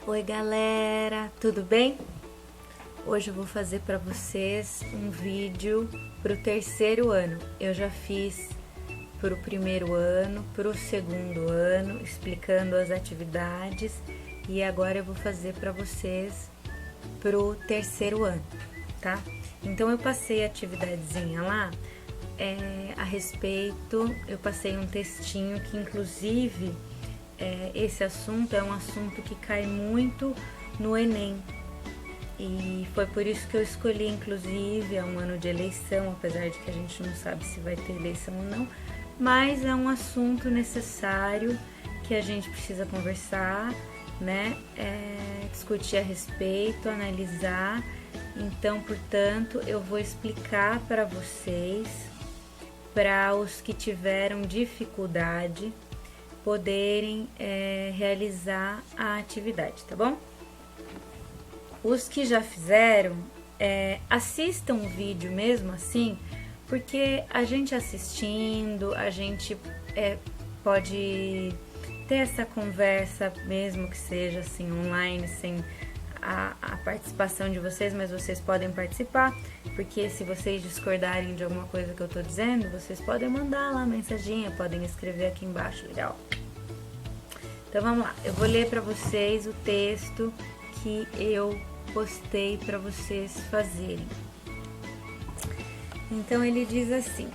Oi galera, tudo bem? Hoje eu vou fazer para vocês um vídeo para o terceiro ano. Eu já fiz para o primeiro ano, para o segundo ano, explicando as atividades, e agora eu vou fazer para vocês para o terceiro ano, tá? Então eu passei a atividadezinha lá a respeito, eu passei um textinho que inclusive esse assunto é um assunto que cai muito no Enem, e foi por isso que eu escolhi, inclusive, é um ano de eleição, apesar de que a gente não sabe se vai ter eleição ou não, mas é um assunto necessário que a gente precisa conversar, né, discutir a respeito, analisar. Então, portanto, eu vou explicar para vocês, para os que tiveram dificuldade, poderem realizar a atividade, tá bom? Os que já fizeram, assistam o vídeo mesmo assim, porque a gente assistindo, a gente pode ter essa conversa, mesmo que seja assim online, sem a participação de vocês, mas vocês podem participar, porque se vocês discordarem de alguma coisa que eu tô dizendo, vocês podem mandar lá mensaginha, podem escrever aqui embaixo, legal? Então vamos lá, eu vou ler para vocês o texto que eu postei para vocês fazerem. Então ele diz assim: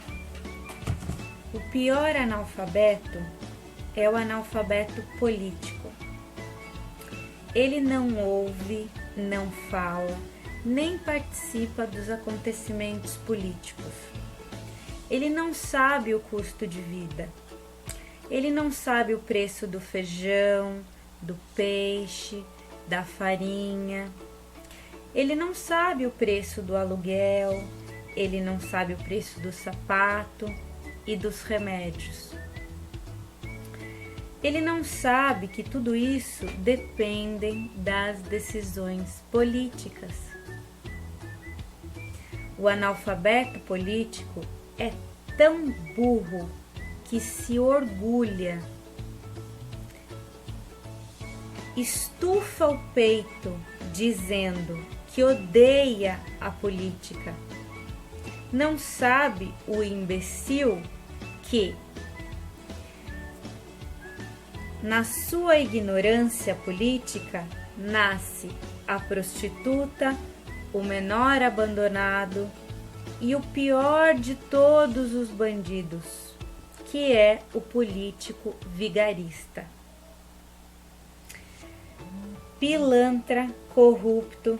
o pior analfabeto é o analfabeto político. Ele não ouve, não fala, nem participa dos acontecimentos políticos. Ele não sabe o custo de vida. Ele não sabe o preço do feijão, do peixe, da farinha. Ele não sabe o preço do aluguel. Ele não sabe o preço do sapato e dos remédios. Ele não sabe que tudo isso depende das decisões políticas. O analfabeto político é tão burro que se orgulha, estufa o peito dizendo que odeia a política. Não sabe o imbecil que, na sua ignorância política, nasce a prostituta, o menor abandonado e o pior de todos os bandidos, que é o político vigarista. Pilantra, corrupto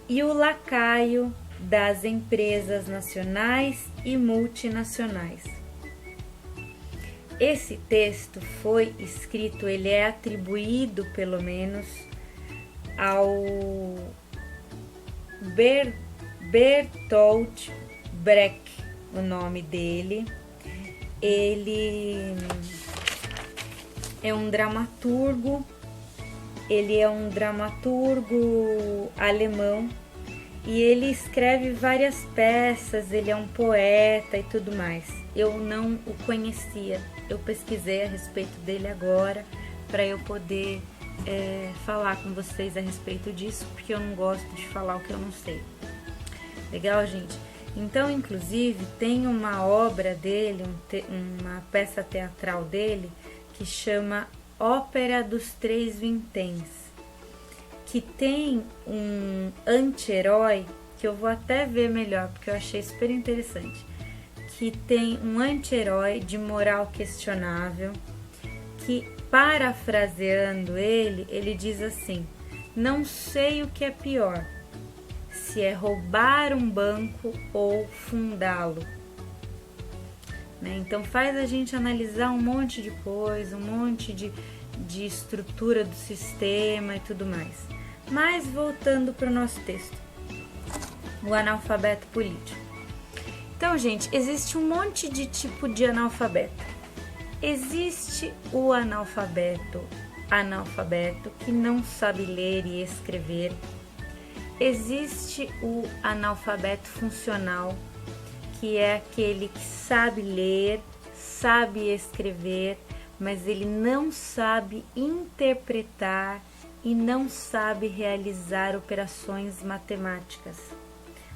e o lacaio das empresas nacionais e multinacionais. Esse texto foi escrito, ele é atribuído pelo menos ao Bertolt Brecht, o nome dele. Ele é um dramaturgo, alemão, e ele escreve várias peças, ele é um poeta e tudo mais. Eu não o conhecia, eu pesquisei a respeito dele agora para eu poder falar com vocês a respeito disso, porque eu não gosto de falar o que eu não sei. Legal, gente? Então, inclusive, tem uma obra dele, uma peça teatral dele, que chama Ópera dos Três Vinténs, que tem um anti-herói, que eu vou até ver melhor, porque eu achei super interessante, que tem um anti-herói de moral questionável, que, parafraseando ele diz assim: não sei o que é pior, se é roubar um banco ou fundá-lo. Né? Então faz a gente analisar um monte de coisa, um monte de estrutura do sistema e tudo mais. Mas voltando para o nosso texto, o analfabeto político. Então, gente, existe um monte de tipo de analfabeto. Existe o analfabeto que não sabe ler e escrever. Existe o analfabeto funcional, que é aquele que sabe ler, sabe escrever, mas ele não sabe interpretar e não sabe realizar operações matemáticas.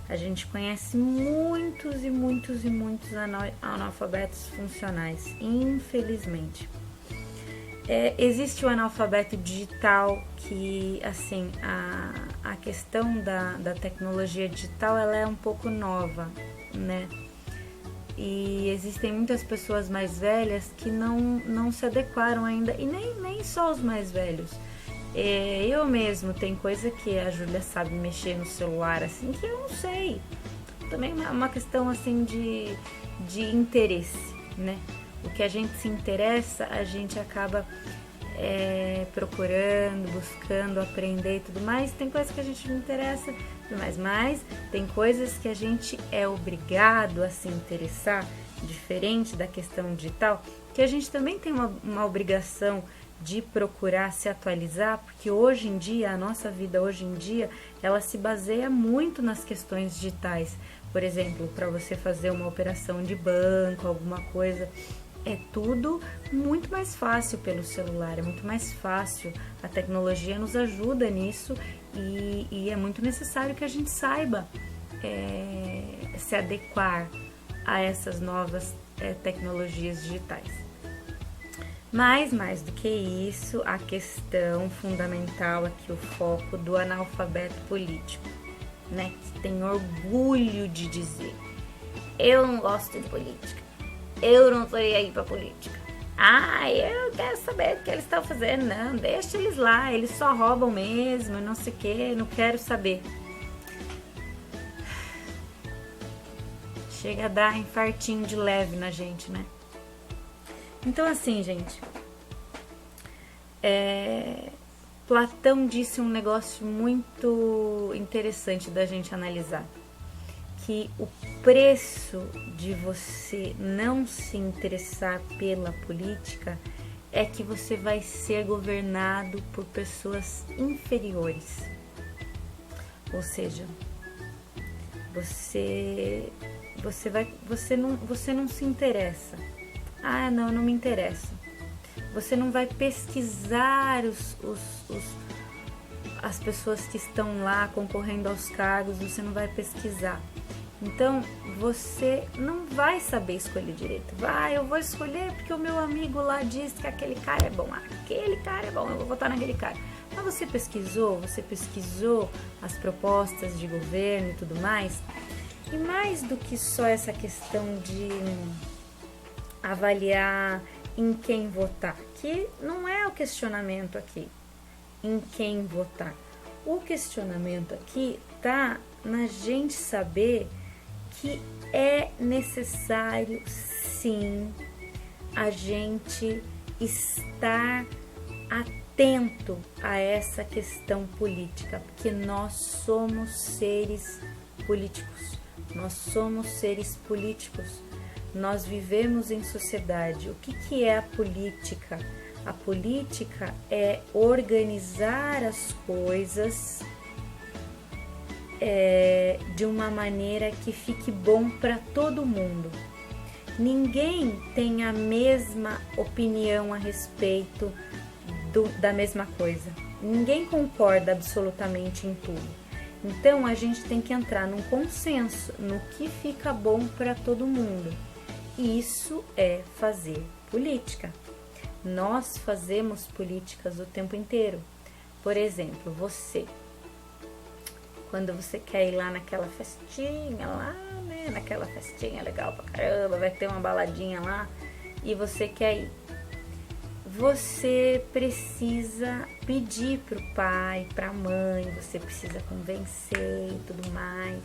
A gente conhece muitos e muitos e muitos analfabetos funcionais, infelizmente. Existe o analfabeto digital, que assim, a questão da tecnologia digital, ela é um pouco nova, né? E existem muitas pessoas mais velhas que não se adequaram ainda, e nem só os mais velhos. Eu mesmo, tem coisa que a Júlia sabe mexer no celular, assim, que eu não sei. Também é uma questão, assim, de interesse, né? O que a gente se interessa, a gente acaba procurando, buscando, aprender e tudo mais. Tem coisas que a gente não interessa, mas tem coisas que a gente é obrigado a se interessar, diferente da questão digital, que a gente também tem uma obrigação de procurar se atualizar, porque hoje em dia, a nossa vida hoje em dia, ela se baseia muito nas questões digitais. Por exemplo, para você fazer uma operação de banco, alguma coisa, é tudo muito mais fácil pelo celular, é muito mais fácil. A tecnologia nos ajuda nisso e é muito necessário que a gente saiba se adequar a essas novas tecnologias digitais. Mas, mais do que isso, a questão fundamental aqui, o foco do analfabeto político, né? Que tem orgulho de dizer: eu não gosto de política, eu não tô aí pra política. Eu quero saber o que eles estão fazendo. Não, deixa eles lá, eles só roubam mesmo, não sei o que, não quero saber. Chega a dar infartinho de leve na gente, né? Então, assim, gente, Platão disse um negócio muito interessante da gente analisar, que o preço de você não se interessar pela política é que você vai ser governado por pessoas inferiores. Ou seja, você não se interessa. Não me interessa. Você não vai pesquisar as pessoas que estão lá concorrendo aos cargos, você não vai pesquisar. Então, você não vai saber escolher direito. Eu vou escolher porque o meu amigo lá diz que aquele cara é bom. Aquele cara é bom, eu vou votar naquele cara. Mas você pesquisou as propostas de governo e tudo mais? E mais do que só essa questão de avaliar em quem votar, que não é o questionamento aqui, em quem votar. O questionamento aqui tá na gente saber que é necessário, sim, a gente estar atento a essa questão política, porque nós somos seres políticos, nós vivemos em sociedade. O que é a política? A política é organizar as coisas de uma maneira que fique bom para todo mundo. Ninguém tem a mesma opinião a respeito da mesma coisa. Ninguém concorda absolutamente em tudo. Então a gente tem que entrar num consenso no que fica bom para todo mundo. Isso é fazer política. Nós fazemos políticas o tempo inteiro. Por exemplo, quando você quer ir lá naquela festinha lá, né? Naquela festinha legal pra caramba, vai ter uma baladinha lá e você quer ir. Você precisa pedir pro pai, pra mãe, você precisa convencer e tudo mais.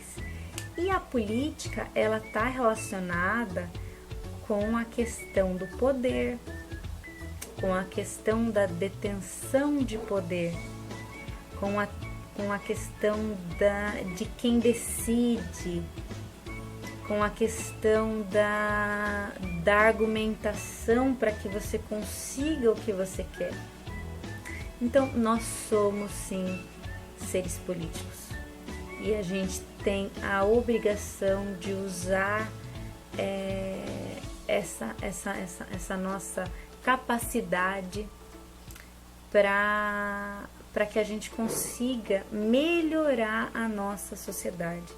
E a política, ela tá relacionada com a questão do poder, com a questão da detenção de poder, com a questão de quem decide, com a questão da argumentação para que você consiga o que você quer. Então, nós somos, sim, seres políticos. E a gente tem a obrigação de usar essa nossa capacidade para para que a gente consiga melhorar a nossa sociedade.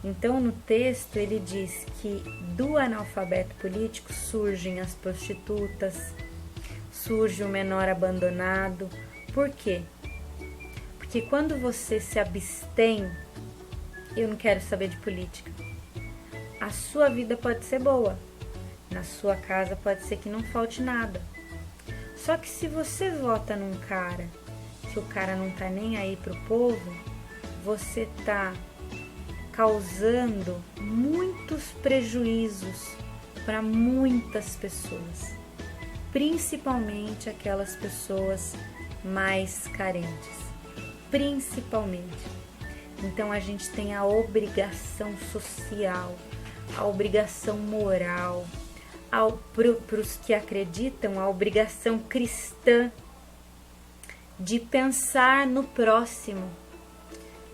Então, no texto, ele diz que do analfabeto político surgem as prostitutas, surge o menor abandonado. Por quê? Porque quando você se abstém, eu não quero saber de política. A sua vida pode ser boa, na sua casa pode ser que não falte nada. Só que se você vota num cara, que o cara não tá nem aí pro povo, você tá causando muitos prejuízos para muitas pessoas, principalmente aquelas pessoas mais carentes, principalmente. Então a gente tem a obrigação social, a obrigação moral, para os que acreditam, a obrigação cristã de pensar no próximo.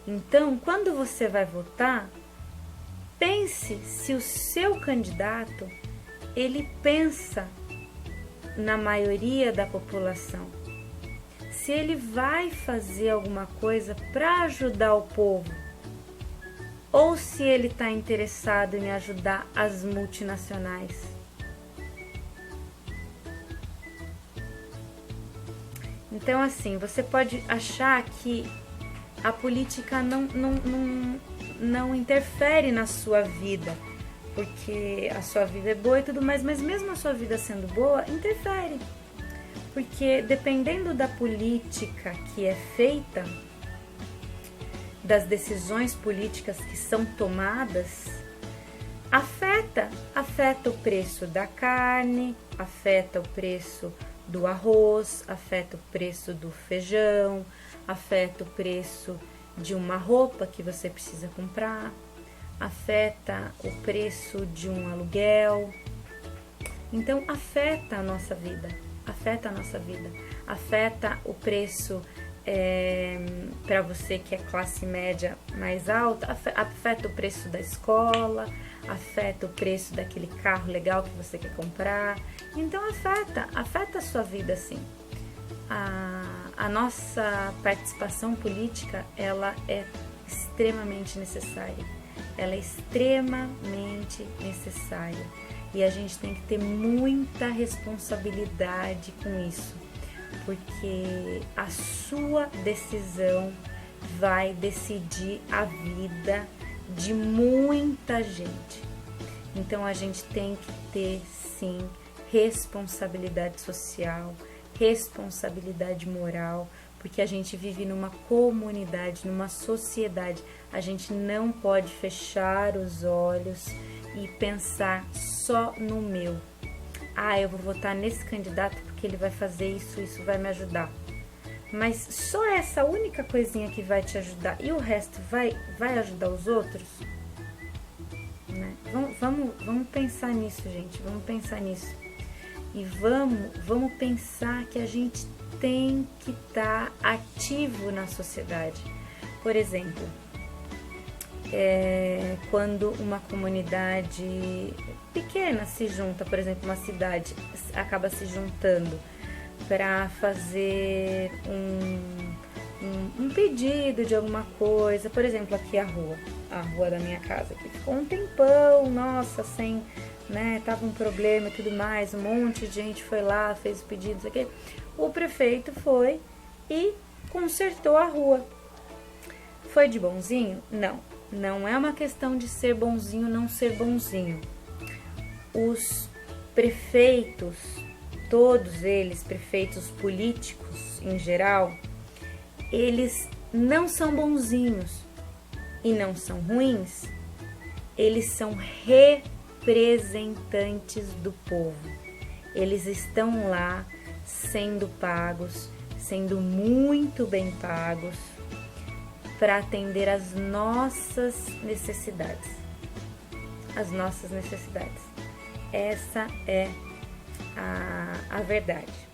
Então, quando você vai votar, pense se o seu candidato, ele pensa na maioria da população. Se ele vai fazer alguma coisa para ajudar o povo, ou se ele está interessado em ajudar as multinacionais. Então, assim, você pode achar que a política não interfere na sua vida, porque a sua vida é boa e tudo mais, mas mesmo a sua vida sendo boa, interfere. Porque dependendo da política que é feita, das decisões políticas que são tomadas, afeta o preço da carne, afeta o preço do arroz, afeta o preço do feijão, afeta o preço de uma roupa que você precisa comprar, afeta o preço de um aluguel. Então afeta a nossa vida, afeta o preço para você que é classe média mais alta, afeta o preço da escola, afeta o preço daquele carro legal que você quer comprar. Então afeta a sua vida, sim. A nossa participação política, ela é extremamente necessária. Ela é extremamente necessária. E a gente tem que ter muita responsabilidade com isso, porque a sua decisão vai decidir a vida de muita gente. Então a gente tem que ter, sim, responsabilidade social, responsabilidade moral, porque a gente vive numa comunidade, numa sociedade. A gente não pode fechar os olhos e pensar só no meu. Eu vou votar nesse candidato porque ele vai fazer isso, isso vai me ajudar. Mas só essa única coisinha que vai te ajudar e o resto vai ajudar os outros? Né? Vamos pensar nisso, gente. Vamos pensar nisso. E vamos pensar que a gente tem que estar ativo na sociedade. Por exemplo, quando uma comunidade pequena se junta, por exemplo, uma cidade acaba se juntando para fazer um pedido de alguma coisa, por exemplo, aqui a rua da minha casa, que ficou um tempão, nossa, sem, né, tava um problema e tudo mais, um monte de gente foi lá, fez o pedido, isso aqui. O prefeito foi e consertou a rua. Foi de bonzinho? Não é uma questão de ser bonzinho ou não ser bonzinho. Os prefeitos, todos eles, prefeitos políticos em geral, eles não são bonzinhos e não são ruins, eles são representantes do povo. Eles estão lá sendo pagos, sendo muito bem pagos, para atender às nossas necessidades. As nossas necessidades. Essa é a verdade.